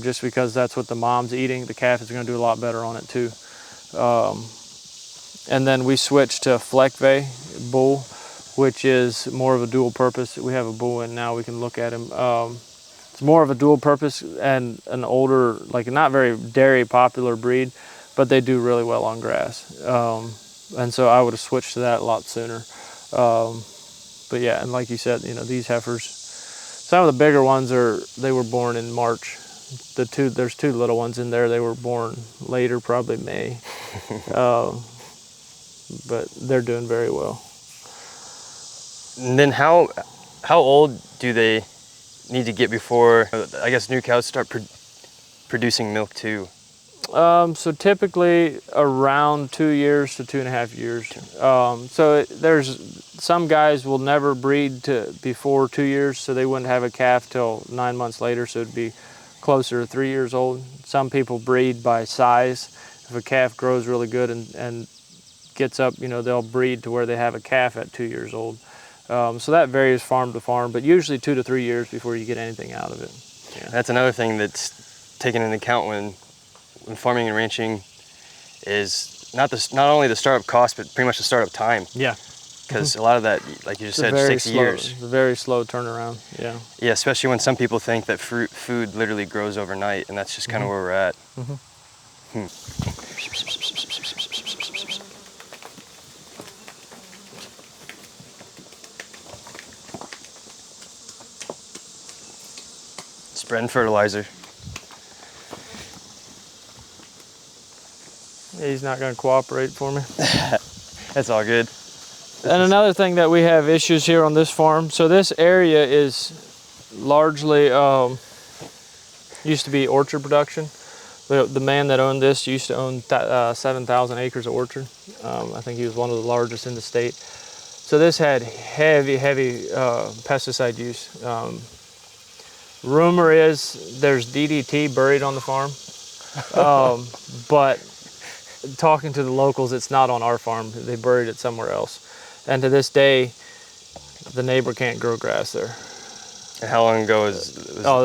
Just because that's what the mom's eating, the calf is going to do a lot better on it too. And then we switched to Fleckve bull, which is more of a dual purpose. We have a bull in now, we can look at him. It's more of a dual purpose and an older, like not very dairy popular breed, but they do really well on grass. And so I would have switched to that a lot sooner. But yeah, and like you said, these heifers, some of the bigger ones they were born in March. There's two little ones in there. They were born later, probably May. But they're doing very well. And then how old do they need to get before, I guess, new cows start producing milk too? So typically around 2 years to 2.5 years. So there's some guys will never breed to before 2 years, so they wouldn't have a calf till 9 months later, so it'd be closer to 3 years old. Some people breed by size. If a calf grows really good and gets up, they'll breed to where they have a calf at 2 years old. So that varies farm to farm, but usually 2 to 3 years before you get anything out of it. Yeah. That's another thing that's taken into account when farming and ranching, is not only the startup cost, but pretty much the startup time. Yeah. Because a lot of that, like you just said, 6 years. It's a very slow turnaround, yeah. Yeah, especially when some people think that food literally grows overnight, and that's just kind of where we're at. Spreading fertilizer. He's not going to cooperate for me. That's all good. And another thing that we have issues here on this farm, so this area is largely, used to be orchard production. The man that owned this used to own 7,000 acres of orchard. I think he was one of the largest in the state. So this had heavy pesticide use. Rumor is there's DDT buried on the farm, but talking to the locals, it's not on our farm. They buried it somewhere else. And to this day, the neighbor can't grow grass there. And how long ago was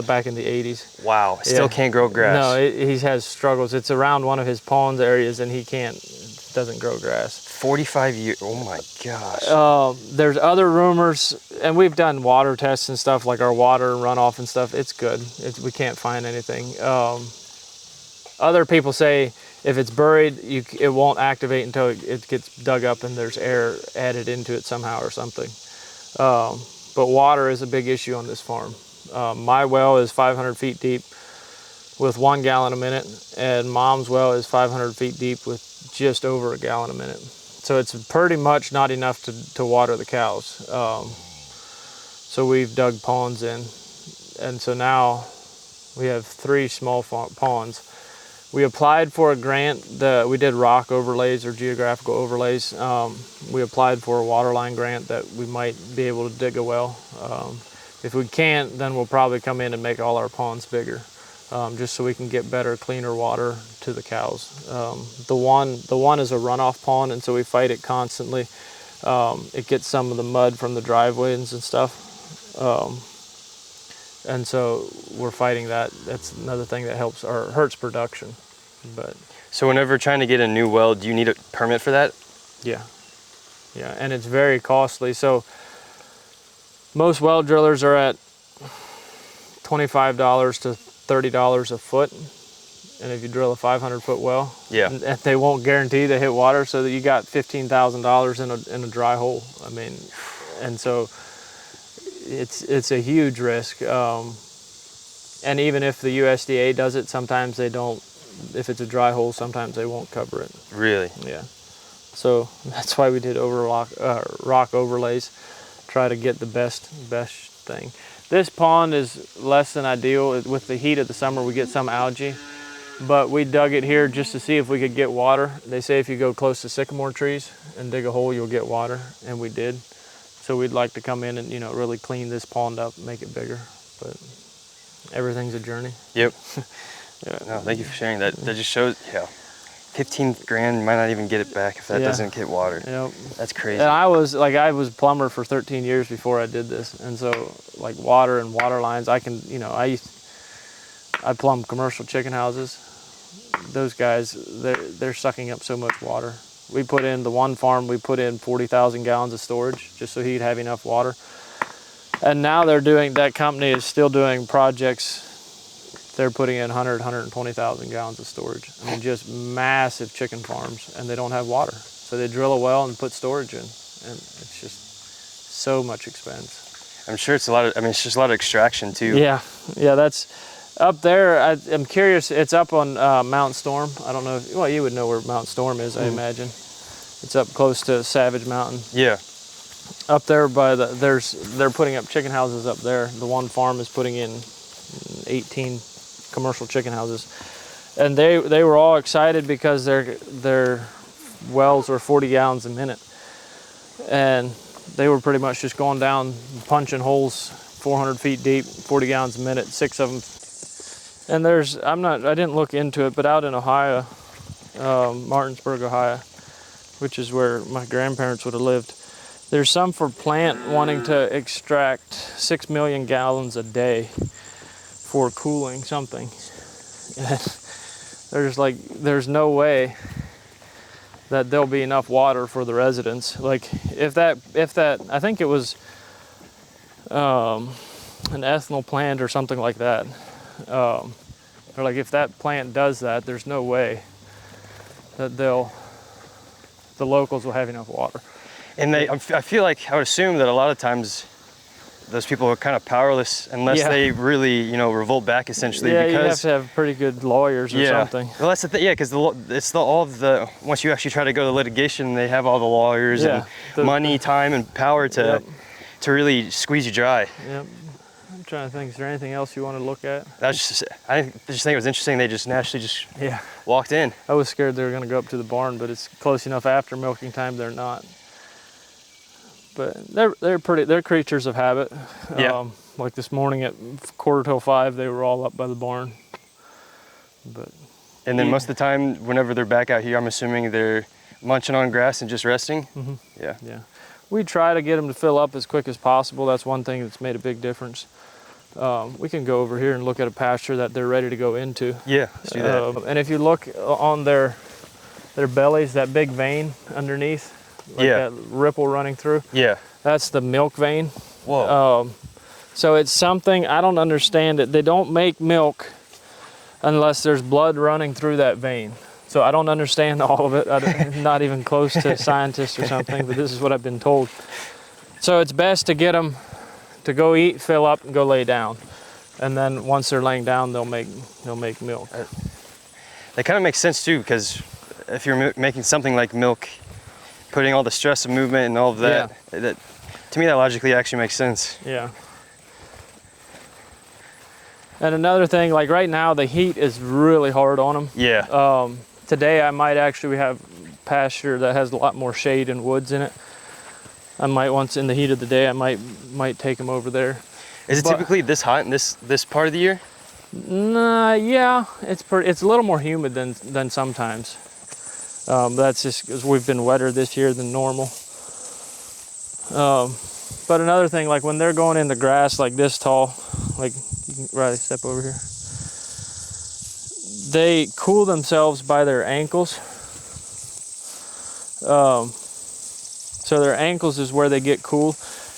Back in the 80s. Wow, still can't grow grass. No, he has struggles. It's around one of his pond areas, and he doesn't grow grass. 45 years, oh my gosh. There's other rumors, and we've done water tests and stuff, like our water runoff and stuff. It's good. We can't find anything. Other people say if it's buried, it won't activate until it gets dug up and there's air added into it somehow or something. But water is a big issue on this farm. My well is 500 feet deep with 1 gallon a minute, and Mom's well is 500 feet deep with just over 1 gallon a minute. So it's pretty much not enough to water the cows. So we've dug ponds in, and so now we have 3 small ponds. We applied for a grant. We did rock overlays or geographical overlays. We applied for a water line grant that we might be able to dig a well. If we can't, then we'll probably come in and make all our ponds bigger, just so we can get better, cleaner water to the cows. The one is a runoff pond, and so we fight it constantly. It gets some of the mud from the driveways and stuff. And so we're fighting that. That's another thing that helps or hurts production. But so whenever trying to get a new well, do you need a permit for that? Yeah, and it's very costly. So most well drillers are at $25 to $30 a foot, and if you drill a 500-foot well, and they won't guarantee to hit water, so that you got $15,000 in a dry hole. I mean, and so it's a huge risk. And even if the USDA does it, sometimes they don't. If it's a dry hole, sometimes they won't cover it. Really? Yeah. So that's why we did rock overlays, try to get the best thing. This pond is less than ideal. With the heat of the summer, we get some algae, but we dug it here just to see if we could get water. They say if you go close to sycamore trees and dig a hole, you'll get water, and we did. So we'd like to come in and really clean this pond up, make it bigger, but everything's a journey. Yep. No, thank you for sharing that. That just shows, 15 grand, you might not even get it back if that doesn't get watered. Yep. That's crazy. And I was a plumber for 13 years before I did this, and so like water and water lines, I plumb commercial chicken houses. Those guys, they're sucking up so much water. We put in the one farm, we put in 40,000 gallons of storage just so he'd have enough water. And now that company is still doing projects. They're putting in 120,000 gallons of storage. I mean, just massive chicken farms, and they don't have water. So they drill a well and put storage in, and it's just so much expense. I'm sure it's just a lot of extraction too. Yeah, that's up there. I'm curious, it's up on Mount Storm. I don't know you would know where Mount Storm is, I imagine. It's up close to Savage Mountain. Yeah. Up there they're putting up chicken houses up there. The one farm is putting in 18 commercial chicken houses, and they were all excited because their wells were 40 gallons a minute, and they were pretty much just going down punching holes 400 feet deep, 40 gallons a minute, 6 of them. And I didn't look into it, but out in Ohio, Martinsburg, Ohio, which is where my grandparents would have lived, there's some for plant wanting to extract 6 million gallons a day for cooling something. And there's no way that there'll be enough water for the residents. Like if that I think it was an ethanol plant or something like that. Or like if that plant does that, there's no way that the locals will have enough water. And I feel like I would assume that a lot of times those people are kind of powerless unless they really, revolt back essentially. Yeah, because you have to have pretty good lawyers or something. Well, that's the thing. Yeah, because once you actually try to go to litigation, they have all the lawyers and money, time, and power to really squeeze you dry. Yep. I'm trying to think. Is there anything else you want to look at? I just think it was interesting. They just naturally walked in. I was scared they were going to go up to the barn, but it's close enough after milking time. They're not. But they're creatures of habit. Yeah. Like this morning at 4:45, they were all up by the barn. But And then most of the time, whenever they're back out here, I'm assuming they're munching on grass and just resting. Mm-hmm. Yeah. Yeah, we try to get them to fill up as quick as possible. That's one thing that's made a big difference. We can go over here and look at a pasture that they're ready to go into. Yeah, let's do that. And if you look on their bellies, that big vein underneath, like that ripple running through, Yeah. that's the milk vein. Whoa. So it's something, I don't understand it. They don't make milk unless there's blood running through that vein. So I don't understand all of it. I'm not even close to a scientist or something, but this is what I've been told. So it's best to get them to go eat, fill up, and go lay down. And then once they're laying down, they'll make milk. That kind of makes sense too, because if you're making something like milk, putting all the stress of movement and all of that, that to me that logically actually makes sense. Yeah. And another thing, like right now, the heat is really hard on them. Yeah. Today I might actually have pasture that has a lot more shade and woods in it. I might, once in the heat of the day, I might take them over there. Is it typically this hot in this part of the year? Nah, yeah, it's a little more humid than sometimes. That's just because we've been wetter this year than normal. But another thing, like when they're going in the grass like this tall, like you can Riley step over here. They cool themselves by their ankles. So their ankles is where they get cool.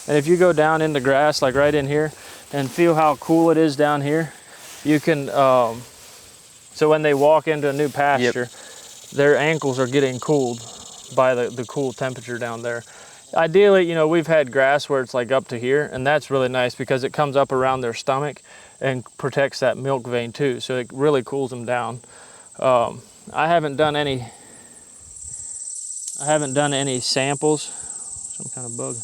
And if you go down in the grass, like right in here, and feel how cool it is down here, you can, so when they walk into a new pasture, their ankles are getting cooled by the cool temperature down there. Ideally, you know, we've had grass where it's like up to here, and that's really nice because it comes up around their stomach and protects that milk vein too. So it really cools them down. I haven't done any samples. Some kind of bug.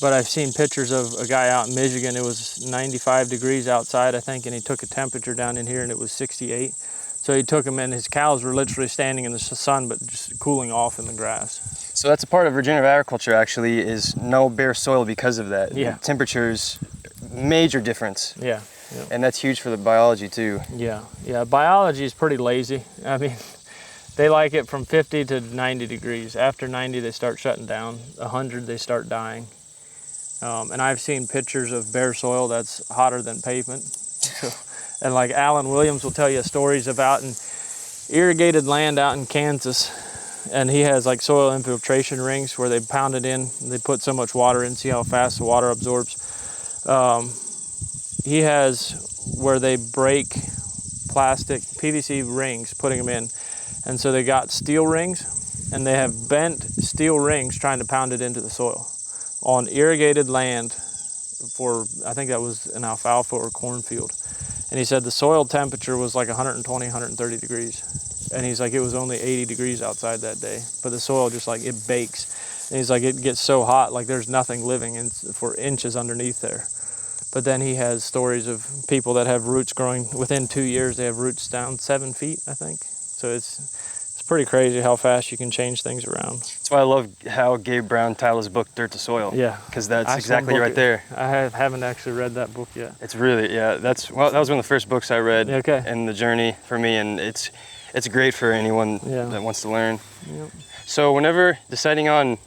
But I've seen pictures of a guy out in Michigan. It was 95 degrees outside, I think, and he took a temperature down in here and it was 68. So he took them in, his cows were literally standing in the sun, but just cooling off in the grass. So that's a part of regenerative agriculture actually, is no bare soil because of that. Yeah. Temperatures, major difference. Yeah. Yeah. And that's huge for the biology too. Yeah. Yeah. Biology is pretty lazy. I mean, they like it from 50 to 90 degrees. After 90, they start shutting down. 100, they start dying. And I've seen pictures of bare soil that's hotter than pavement. So, and like Alan Williams will tell you stories about in irrigated land out in Kansas, and he has like soil infiltration rings where they pound it in, and they put so much water in, see how fast the water absorbs. He has where they break plastic PVC rings, putting them in, and so they got steel rings, and they have bent steel rings trying to pound it into the soil on irrigated land for, I think that was an alfalfa or cornfield. And he said the soil temperature was like 120, 130 degrees. And he's like, it was only 80 degrees outside that day. But the soil just like, it bakes. And he's like, it gets so hot, like there's nothing living for inches underneath there. But then he has stories of people that have roots growing within 2 years, they have roots down 7 feet, I think. So it's pretty crazy how fast you can change things around. That's why I love how Gabe Brown titled his book Dirt to Soil. Yeah. Because that's exactly right there. I haven't actually read that book yet. It's really, that was one of the first books I read in the journey for me, and it's great for anyone that wants to learn. Yep. So whenever deciding on,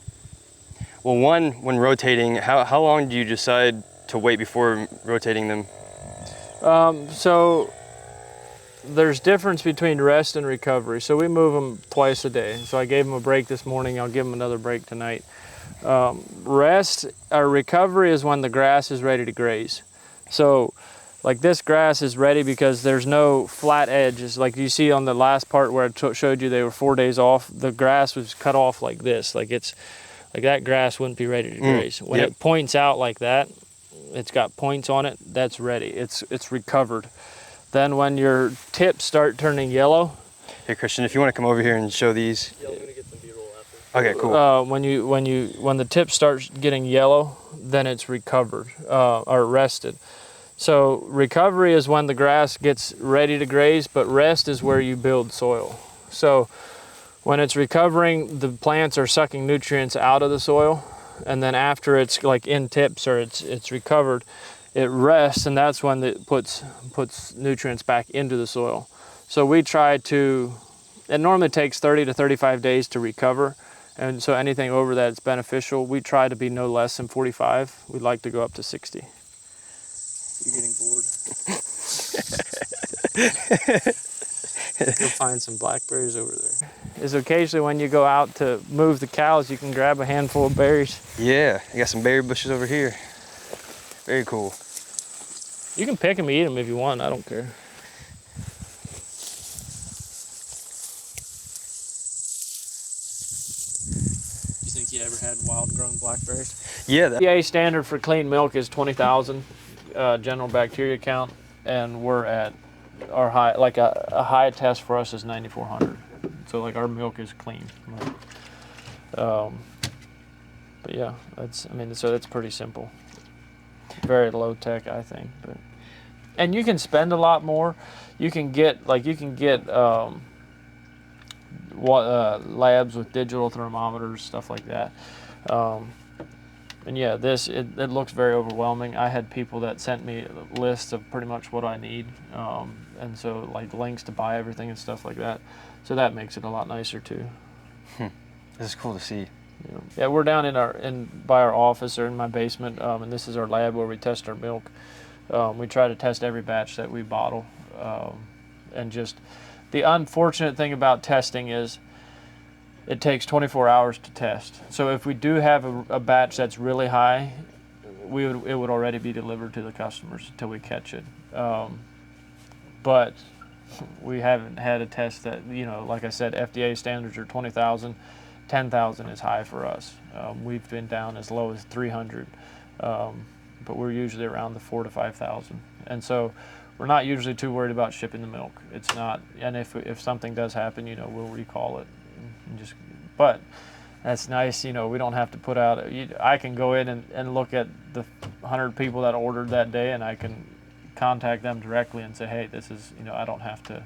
when rotating, how long do you decide to wait before rotating them? So there's difference between rest and recovery. So we move them twice a day. So I gave them a break this morning. I'll give them another break tonight. Rest or recovery is when the grass is ready to graze. So like this grass is ready because there's no flat edges. Like you see on the last part where I showed you they were 4 days off, the grass was cut off like this. Like it's like that grass wouldn't be ready to graze. When it points out like that, it's got points on it, that's ready. It's recovered. Then when your tips start turning yellow. Hey Christian, if you want to come over here and show these. Yeah, I'm gonna get some B-roll after. Okay, cool. When the tip starts getting yellow, then it's recovered or rested. So recovery is when the grass gets ready to graze, but rest is where you build soil. So When it's recovering, the plants are sucking nutrients out of the soil, and then after it's like in tips or it's recovered, it rests, and that's when it puts nutrients back into the soil. So we try to, it normally takes 30 to 35 days to recover, and so anything over that is beneficial. We try to be no less than 45. We'd like to go up to 60. You getting bored? You'll find some blackberries over there. Is occasionally when you go out to move the cows, you can grab a handful of berries. Yeah, I got some berry bushes over here. Very cool. You can pick them and eat them if you want, I don't care. You think you ever had wild grown blackberries? Yeah. The FDA standard for clean milk is 20,000 general bacteria count, and we're at our high, like a high test for us is 9,400. So like our milk is clean. But yeah, so that's pretty simple. Very low tech, I think. And you can spend a lot more. You can get labs with digital thermometers, stuff like that. And yeah, it looks very overwhelming. I had people that sent me lists of pretty much what I need, and so like links to buy everything and stuff like that. So that makes it a lot nicer too. This is cool to see. Yeah, we're down by our office or in my basement, and this is our lab where we test our milk. We try to test every batch that we bottle, and just the unfortunate thing about testing is it takes 24 hours to test. So if we do have a batch that's really high, it would already be delivered to the customers until we catch it. But we haven't had a test that, like I said, FDA standards are 20,000. 10,000 is high for us. We've been down as low as 300, but we're usually around the 4,000 to 5,000. And so we're not usually too worried about shipping the milk. It's not, and if something does happen, we'll recall it. But that's nice, we don't have to put out, I can go in and look at the 100 people that ordered that day, and I can contact them directly and say, hey, this is, I don't have to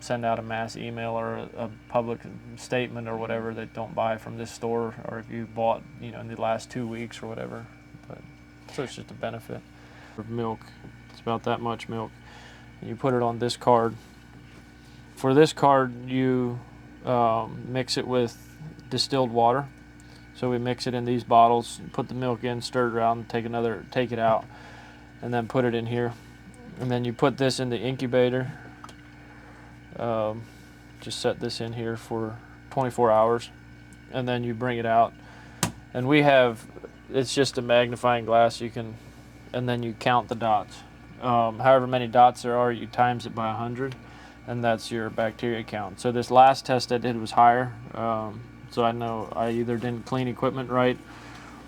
send out a mass email or a public statement or whatever that don't buy from this store, or if you bought, in the last 2 weeks or whatever. But so it's just a benefit. For milk, it's about that much milk. And you put it on this card. For this card, you mix it with distilled water. So we mix it in these bottles, put the milk in, stir it around, take it out, and then put it in here. And then you put this in the incubator. Just set this in here for 24 hours, and then you bring it out. And it's just a magnifying glass, and then you count the dots. However many dots there are, you times it by 100, and that's your bacteria count. So this last test I did was higher, so I know I either didn't clean equipment right,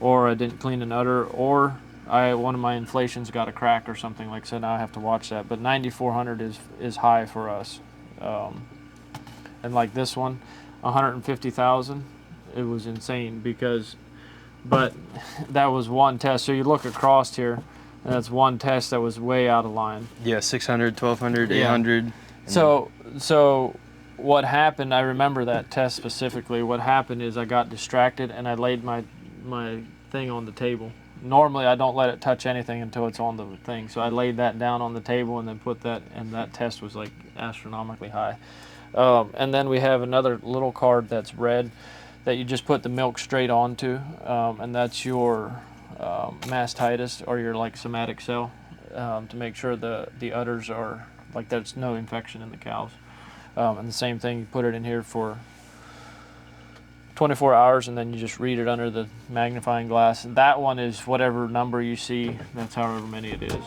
or I didn't clean an udder, or one of my inflations got a crack or something, like so now I have to watch that. But 9,400 is high for us. And like this one, 150,000, it was insane but that was one test. So you look across here, and that's one test that was way out of line. Yeah, 600, 1,200, 800. So what happened, I remember that test specifically. What happened is I got distracted and I laid my thing on the table. Normally I don't let it touch anything until it's on the thing. So I laid that down on the table and then put that, and that test was like astronomically high. And then we have another little card that's red that you just put the milk straight onto, and that's your mastitis, or your like somatic cell, to make sure the udders are like there's no infection in the cows. And the same thing, you put it in here for 24 hours, and then you just read it under the magnifying glass. And that one is whatever number you see, that's however many it is.